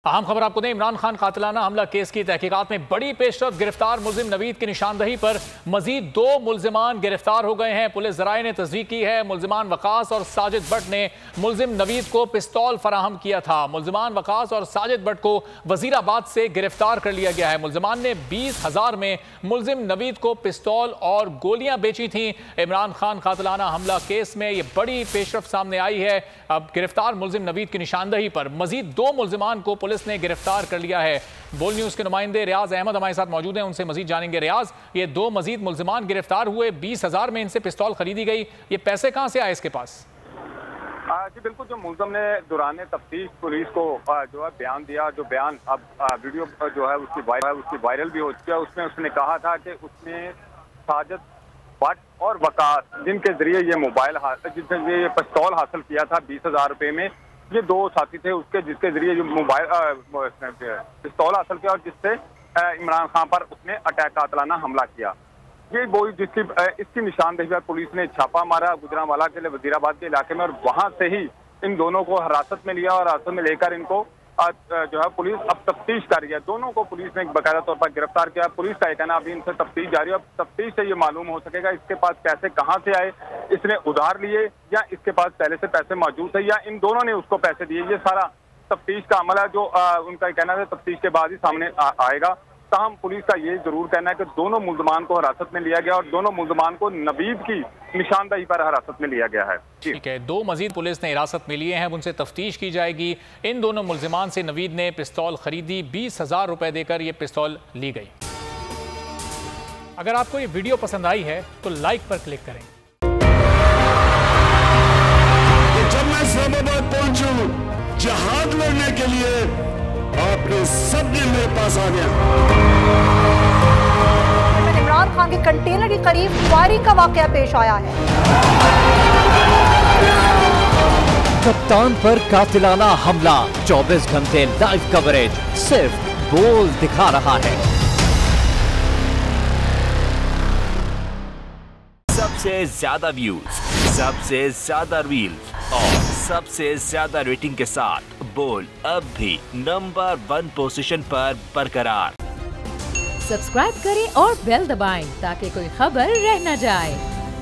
अहम खबर आपको दें, इमरान खान कातिलाना हमला केस की तहकीकात में बड़ी पेशरफ। गिरफ्तार मुलजिम नवीद की निशानदही पर मजीद 2 मुलजिमान गिरफ्तार हो गए हैं। पुलिस ज़राए ने तस्दीक की है। मुलजिमान वकास और साजिद भट्ट ने मुलजिम नवीद को पिस्तौल फराहम किया था। मुलजिमान वकास और साजिद भट्ट को वजीराबाद से गिरफ्तार कर लिया गया है। मुलजिमान ने 20,000 में मुलजिम नवीद को पिस्तौल और गोलियां बेची थी। इमरान खान कातिलाना हमला केस में यह बड़ी पेशरफ सामने आई है। अब गिरफ्तार मुलजिम नवीद की निशानदही पर मजीद 2 मुलजिमान को पुलिस ने गिरफ्तार कर लिया है। बोल न्यूज के नुमाइंदे रियाज अहमद हमारे साथ मौजूद हैं, उनसे मजीद जानेंगे। रियाज, ये 2 मजीद मुलजिमान गिरफ्तार हुए, 20,000 में इनसे पिस्तौल खरीदी गई, ये पैसे कहां से आए इसके पास? जी बिल्कुल, जो मुलजम ने दौरान तफ्तीश पुलिस को जो है बयान दिया, जो बयान अब वीडियो जो है उसकी वायरल भी हो चुकी है। उसमें उसने कहा था कि उसने साजिद भट्ट और वकास, जिनके जरिए ये जिनके ये पिस्तौल हासिल किया था 20,000 रुपए में, ये 2 साथी थे उसके, जिसके जरिए जो पिस्तौल हासिल किया और जिससे इमरान खान पर उसने अटैक कातिलाना हमला किया। ये वही इसकी निशानदेही पर पुलिस ने छापा मारा गुजरांवाला के वजीराबाद के इलाके में, और वहां से ही इन दोनों को हिरासत में लिया और हिरासत में लेकर इनको जो है पुलिस अब तफ्तीश कर रही है। दोनों को पुलिस ने बाकायदा तौर पर गिरफ्तार किया। पुलिस का कहना अभी इनसे तफ्तीश जारी है। अब तफ्तीश से ये मालूम हो सकेगा इसके पास पैसे कहां से आए, इसने उधार लिए या इसके पास पहले से पैसे मौजूद थे या इन दोनों ने उसको पैसे दिए। ये सारा तफ्तीश का अमल है जो उनका कहना है तफ्तीश के बाद ही सामने आएगा। ताहम पुलिस का ये जरूर कहना है कि दोनों मुलजमान को हिरासत में लिया गया और दोनों मुलजमान को नवीद की निशानदही पर हिरासत में लिया गया है। ठीक है, 2 मजीद पुलिस ने हिरासत में लिए हैं, उनसे तफ्तीश की जाएगी। इन दोनों मुलजिमान से नवीद ने पिस्तौल खरीदी, 20,000 रुपए देकर ये पिस्तौल ली गई। अगर आपको ये वीडियो पसंद आई है तो लाइक पर क्लिक करें। जब मैं इस्लामाबाद पहुंचूं जहाद लड़ने के लिए, आपने सब दिन मेरे पास आ गया। इमरान खान के कंटेनर के करीब फायरिंग का वाकया पेश आया है। कप्तान पर कातिलाना हमला, 24 घंटे लाइव कवरेज सिर्फ बोल दिखा रहा है। सबसे ज्यादा व्यूज, सबसे ज्यादा रील्स और सबसे ज्यादा रेटिंग के साथ बोल अब भी नंबर 1 पोजीशन पर बरकरार। सब्सक्राइब करें और बेल दबाएं ताकि कोई खबर रह न जाए।